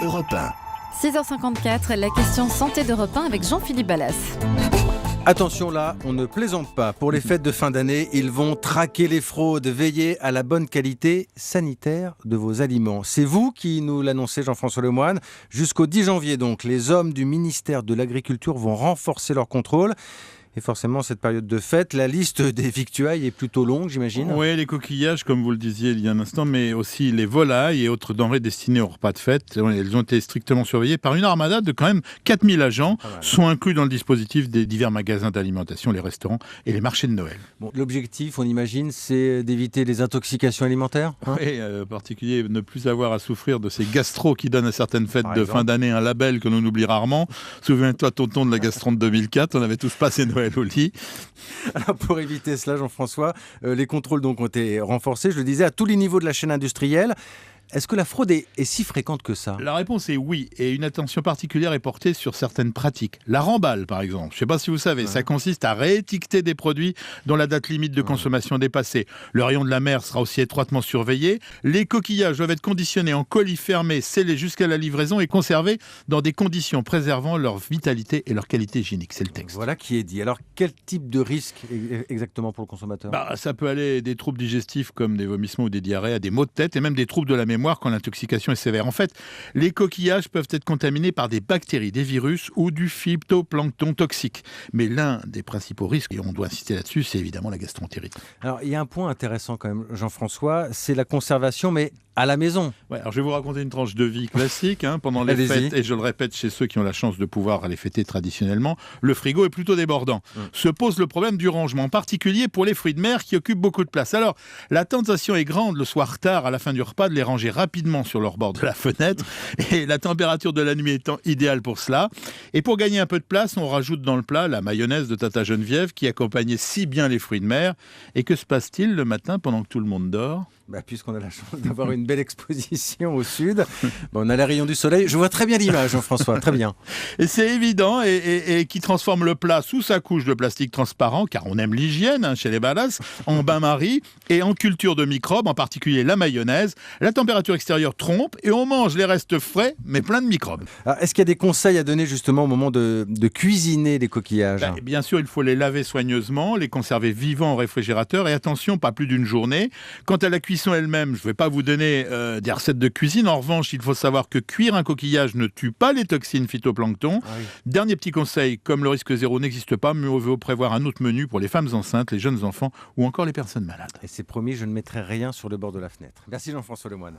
Europe 1. 6h54, la question santé d'Europe 1 avec Jean-Philippe Ballas. Attention là, on ne plaisante pas. Pour les fêtes de fin d'année, ils vont traquer les fraudes, veiller à la bonne qualité sanitaire de vos aliments. C'est vous qui nous l'annoncez, Jean-François Lemoine. Jusqu'au 10 janvier donc, les hommes du ministère de l'Agriculture vont renforcer leur contrôle. Et forcément, cette période de fête, la liste des victuailles est plutôt longue, j'imagine. Oui, les coquillages, comme vous le disiez il y a un instant, mais aussi les volailles et autres denrées destinées au repas de fête. Elles ont été strictement surveillées par une armada de quand même 4000 agents, sont inclus dans le dispositif des divers magasins d'alimentation, les restaurants et les marchés de Noël. Bon, l'objectif, on imagine, c'est d'éviter les intoxications alimentaires, hein ? Oui, en particulier ne plus avoir à souffrir de ces gastros qui donnent à certaines fêtes de fin d'année un label que l'on oublie rarement. Souviens-toi, tonton, de la gastron de 2004, on avait tous passé Noël au lit. Alors pour éviter cela, Jean-François, les contrôles donc ont été renforcés, je le disais, à tous les niveaux de la chaîne industrielle. Est-ce que la fraude est si fréquente que ça ? La réponse est oui, et une attention particulière est portée sur certaines pratiques. La remballe, par exemple, je ne sais pas si vous savez, ça consiste à réétiqueter des produits dont la date limite de consommation est dépassée. Le rayon de la mer sera aussi étroitement surveillé. Les coquillages doivent être conditionnés en colis fermés, scellés jusqu'à la livraison et conservés dans des conditions préservant leur vitalité et leur qualité hygiénique. C'est le texte. Voilà qui est dit. Alors quel type de risque exactement pour le consommateur ? Ça peut aller des troubles digestifs comme des vomissements ou des diarrhées à des maux de tête et même des troubles de la mémoire quand l'intoxication est sévère. En fait, les coquillages peuvent être contaminés par des bactéries, des virus ou du phytoplancton toxique. Mais l'un des principaux risques, et on doit insister là-dessus, c'est évidemment la gastroentérite. Alors, il y a un point intéressant quand même, Jean-François, c'est la conservation, mais à la maison. Ouais, alors je vais vous raconter une tranche de vie classique pendant les fêtes, et je le répète chez ceux qui ont la chance de pouvoir les fêter traditionnellement, le frigo est plutôt débordant. Se pose le problème du rangement, en particulier pour les fruits de mer qui occupent beaucoup de place. Alors, la tentation est grande le soir tard, à la fin du repas, de les ranger rapidement sur leur bord de la fenêtre, et la température de la nuit étant idéale pour cela. Et pour gagner un peu de place, on rajoute dans le plat la mayonnaise de Tata Geneviève qui accompagnait si bien les fruits de mer. Et que se passe-t-il le matin pendant que tout le monde dort ? Puisqu'on a la chance d'avoir une belle exposition au sud, on a les rayons du soleil. Je vois très bien l'image, Jean-François, très bien. Et c'est évident, et qui transforme le plat sous sa couche de plastique transparent, car on aime l'hygiène chez les Ballas, en bain-marie et en culture de microbes, en particulier la mayonnaise. La température extérieure trompe et on mange les restes frais, mais plein de microbes. Alors, est-ce qu'il y a des conseils à donner justement au moment de cuisiner les coquillages ? Bien sûr, il faut les laver soigneusement, les conserver vivants au réfrigérateur, et attention, pas plus d'une journée. Quant à la cuisson elle-même, je ne vais pas vous donner des recettes de cuisine. En revanche, il faut savoir que cuire un coquillage ne tue pas les toxines phytoplancton. Dernier petit conseil, comme le risque zéro n'existe pas, mieux vaut prévoir un autre menu pour les femmes enceintes, les jeunes enfants ou encore les personnes malades. Et c'est promis, je ne mettrai rien sur le bord de la fenêtre. Merci Jean-François Lemoine.